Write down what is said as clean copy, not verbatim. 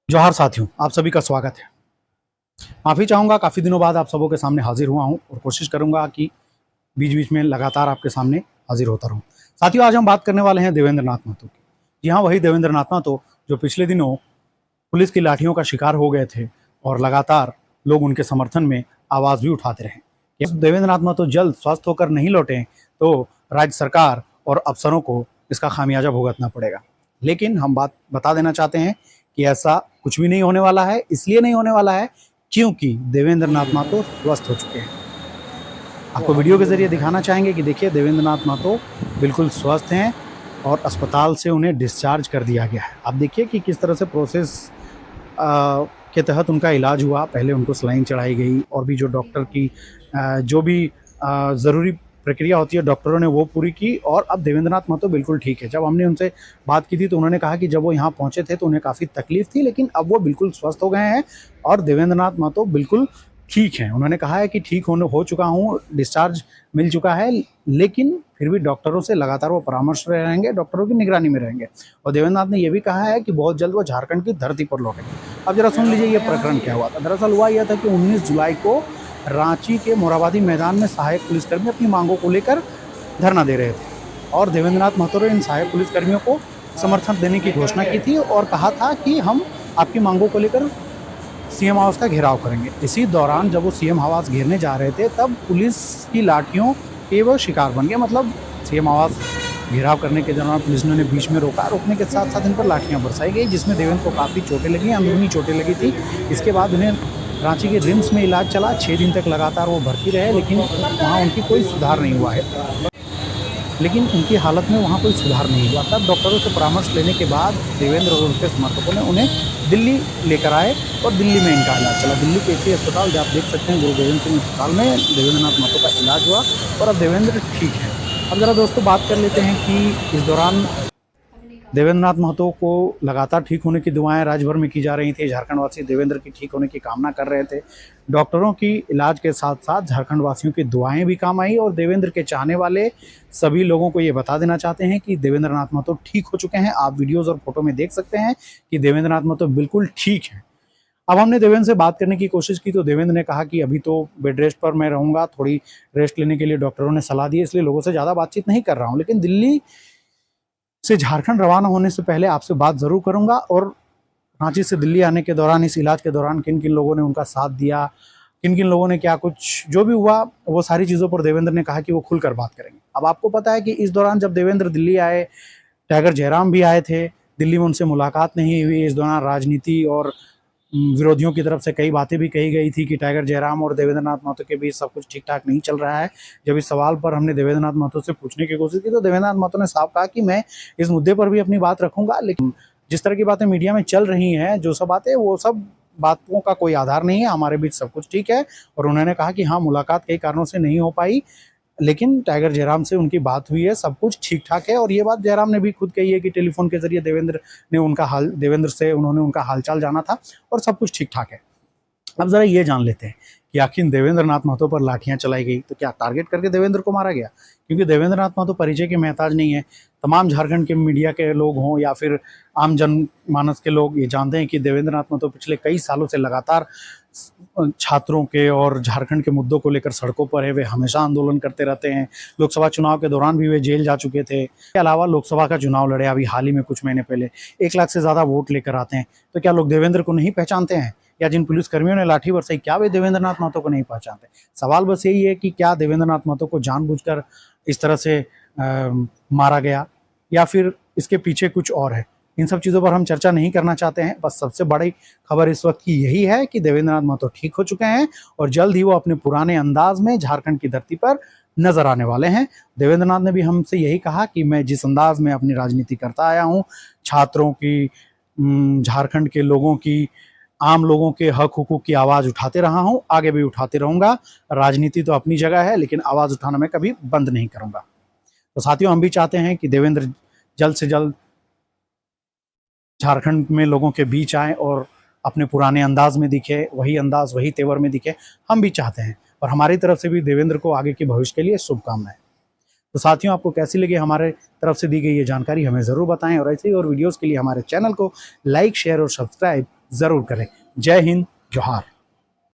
जोहार साथियों, आप सभी का स्वागत है। माफ़ी चाहूँगा, काफ़ी दिनों बाद आप सबों के सामने हाज़िर हुआ हूँ और कोशिश करूँगा कि बीच-बीच में लगातार आपके सामने हाज़िर होता रहूँ। साथियों, आज हम बात करने वाले हैं देवेंद्र नाथ महतो की। जी हाँ, वही देवेंद्र नाथ महतो जो पिछले दिनों पुलिस की लाठियों का शिकार हो गए थे और लगातार लोग उनके समर्थन में आवाज़ भी उठाते रहे। यदि देवेंद्र नाथ महतो जल्द स्वस्थ होकर नहीं लौटे तो राज्य सरकार और अफसरों को इसका खामियाजा भुगतना पड़ेगा। लेकिन हम बात बता देना चाहते हैं कि ऐसा कुछ भी नहीं होने वाला है। इसलिए नहीं होने वाला है क्योंकि देवेंद्र नाथ महतो स्वस्थ हो चुके हैं। आपको वीडियो के जरिए दिखाना चाहेंगे कि देखिए देवेंद्र नाथ महतो बिल्कुल स्वस्थ हैं और अस्पताल से उन्हें डिस्चार्ज कर दिया गया है। आप देखिए कि किस तरह से प्रोसेस के तहत उनका इलाज हुआ। पहले उनको सलाइन चढ़ाई गई और भी जो डॉक्टर की जो भी ज़रूरी प्रक्रिया होती है डॉक्टरों ने वो पूरी की और अब देवेंद्र नाथ महतो बिल्कुल ठीक है। जब हमने उनसे बात की थी तो उन्होंने कहा कि जब वो यहाँ पहुँचे थे तो उन्हें काफ़ी तकलीफ थी, लेकिन अब वो बिल्कुल स्वस्थ हो गए हैं और देवेंद्र नाथ महतो बिल्कुल ठीक हैं। उन्होंने कहा है कि ठीक हो चुका हूँ, डिस्चार्ज मिल चुका है, लेकिन फिर भी डॉक्टरों से लगातार वो परामर्श में रहेंगे, डॉक्टरों की निगरानी में रहेंगे। और देवेंद्र नाथ ने ये भी कहा है कि बहुत जल्द वो झारखंड की धरती पर लौटेंगे। अब जरा सुन लीजिए ये प्रकरण क्या हुआ था। दरअसल हुआ यह था कि 19 जुलाई को रांची के मोरहाबादी मैदान में सहायक पुलिसकर्मी अपनी मांगों को लेकर धरना दे रहे थे और देवेंद्र नाथ महतो ने इन सहायक पुलिसकर्मियों को समर्थन देने की घोषणा की थी और कहा था कि हम आपकी मांगों को लेकर सीएम आवास का घेराव करेंगे। इसी दौरान जब वो सीएम आवास घेरने जा रहे थे तब पुलिस की लाठियों के वो शिकार बन गए। मतलब सीएम आवास घेराव करने के दौरान पुलिस ने उन्हें बीच में रोका, रोकने के साथ साथ इन पर लाठियां बरसाई गई, जिसमें देवेंद्र को काफ़ी चोटें लगी, अंदरूनी चोटें लगी थी। इसके बाद उन्हें रांची के रिम्स में इलाज चला। 6 दिन तक लगातार वो भर्ती रहे, लेकिन वहाँ उनकी कोई सुधार नहीं हुआ है। लेकिन उनकी हालत में वहाँ कोई सुधार नहीं हुआ। तब डॉक्टरों से परामर्श लेने के बाद देवेंद्र और उसके समर्थकों ने उन्हें दिल्ली लेकर आए और दिल्ली में इनका इलाज चला। दिल्ली के इसी अस्पताल जो आप देख सकते हैं गुरु गोविंद सिंह अस्पताल में देवेंद्र नाथ महतो का इलाज हुआ और अब देवेंद्र ठीक है। अब ज़रा दोस्तों बात कर लेते हैं कि इस दौरान देवेंद्र नाथ महतो को लगातार ठीक होने की दुआएं राज्य भर में की जा रही थी। झारखंड वासी देवेंद्र की ठीक होने की कामना कर रहे थे। डॉक्टरों की इलाज के साथ साथ झारखंड वासियों की दुआएं भी काम आई और देवेंद्र के चाहने वाले सभी लोगों को ये बता देना चाहते हैं कि देवेंद्र नाथ महतो ठीक हो चुके हैं। आप वीडियोज़ और फोटो में देख सकते हैं कि देवेंद्र नाथ महतो बिल्कुल ठीक है। अब हमने देवेंद्र से बात करने की कोशिश की तो देवेंद्र ने कहा कि अभी तो बेड रेस्ट पर मैं रहूँगा, थोड़ी रेस्ट लेने के लिए डॉक्टरों ने सलाह दी है, इसलिए लोगों से ज़्यादा बातचीत नहीं कर रहा हूँ, लेकिन दिल्ली से झारखंड रवाना होने से पहले आपसे बात ज़रूर करूँगा और रांची से दिल्ली आने के दौरान, इस इलाज के दौरान किन किन लोगों ने उनका साथ दिया, किन किन लोगों ने क्या कुछ जो भी हुआ, वो सारी चीज़ों पर देवेंद्र ने कहा कि वो खुलकर बात करेंगे। अब आपको पता है कि इस दौरान जब देवेंद्र दिल्ली आए, टाइगर जयराम भी आए थे, दिल्ली में उनसे मुलाकात नहीं हुई। इस दौरान राजनीति और विरोधियों की तरफ से कई बातें भी कही गई थी कि टाइगर जयराम और देवेंद्र नाथ महतो के बीच सब कुछ ठीक ठाक नहीं चल रहा है। जब इस सवाल पर हमने देवेंद्र नाथ महतो से पूछने की कोशिश की तो देवेंद्र नाथ महतो ने साफ कहा कि मैं इस मुद्दे पर भी अपनी बात रखूंगा, लेकिन जिस तरह की बातें मीडिया में चल रही हैं, जो सब बातें, वो सब बातों का कोई आधार नहीं है। हमारे बीच सब कुछ ठीक है। और उन्होंने कहा कि हाँ, मुलाकात कई कारणों से नहीं हो पाई, लेकिन टाइगर जयराम से उनकी बात हुई है, सब कुछ ठीक ठाक है। और ये बात जयराम ने भी खुद कही है कि टेलीफोन के जरिए देवेंद्र से उन्होंने उनका हालचाल जाना था और सब कुछ ठीक ठाक है। अब जरा ये जान लेते हैं कि आखिर देवेंद्र नाथ महतो पर लाठियां चलाई गई तो क्या टारगेट करके देवेंद्र को मारा गया? क्योंकि देवेंद्र नाथ महतो परिचय के मोहताज नहीं है। तमाम झारखंड के मीडिया के लोग हों या फिर आम जनमानस के लोग ये जानते हैं कि देवेंद्र नाथ महतो पिछले कई सालों से लगातार छात्रों के और झारखंड के मुद्दों को लेकर सड़कों पर है। वे हमेशा आंदोलन करते रहते हैं। लोकसभा चुनाव के दौरान भी वे जेल जा चुके थे। इसके अलावा लोकसभा का चुनाव लड़े अभी हाल ही में कुछ महीने पहले, 1 लाख से ज़्यादा वोट लेकर आते हैं। तो क्या लोग देवेंद्र को नहीं पहचानते हैं? या जिन पुलिसकर्मियों ने लाठी बरसाई, क्या वे देवेंद्र नाथ महतो को नहीं पहचानते? सवाल बस यही है कि क्या देवेंद्र नाथ महतो को जानबूझकर इस तरह से मारा गया या फिर इसके पीछे कुछ और है? इन सब चीज़ों पर हम चर्चा नहीं करना चाहते हैं। बस सबसे बड़ी खबर इस वक्त की यही है कि देवेंद्र नाथ महतो ठीक हो चुके हैं और जल्द ही वो अपने पुराने अंदाज में झारखंड की धरती पर नजर आने वाले हैं। देवेंद्र नाथ ने भी हमसे यही कहा कि मैं जिस अंदाज में अपनी राजनीति करता आया हूँ, छात्रों की, झारखंड के लोगों की, आम लोगों के हक हुकूक की आवाज़ उठाते रहा हूँ, आगे भी उठाते रहूँगा। राजनीति तो अपनी जगह है, लेकिन आवाज़ उठाना मैं कभी बंद नहीं करूँगा। तो साथियों, हम भी चाहते हैं कि देवेंद्र जल्द से जल्द झारखंड में लोगों के बीच आए और अपने पुराने अंदाज में दिखे, वही अंदाज, वही तेवर में दिखे। हम भी चाहते हैं और हमारी तरफ से भी देवेंद्र को आगे के भविष्य के लिए शुभकामनाएं। तो साथियों, आपको कैसी लगी हमारे तरफ से दी गई ये जानकारी, हमें ज़रूर बताएं और ऐसे ही और वीडियोज़ के लिए हमारे चैनल को लाइक, शेयर और सब्सक्राइब ज़रूर करें। जय हिंद, जोहार।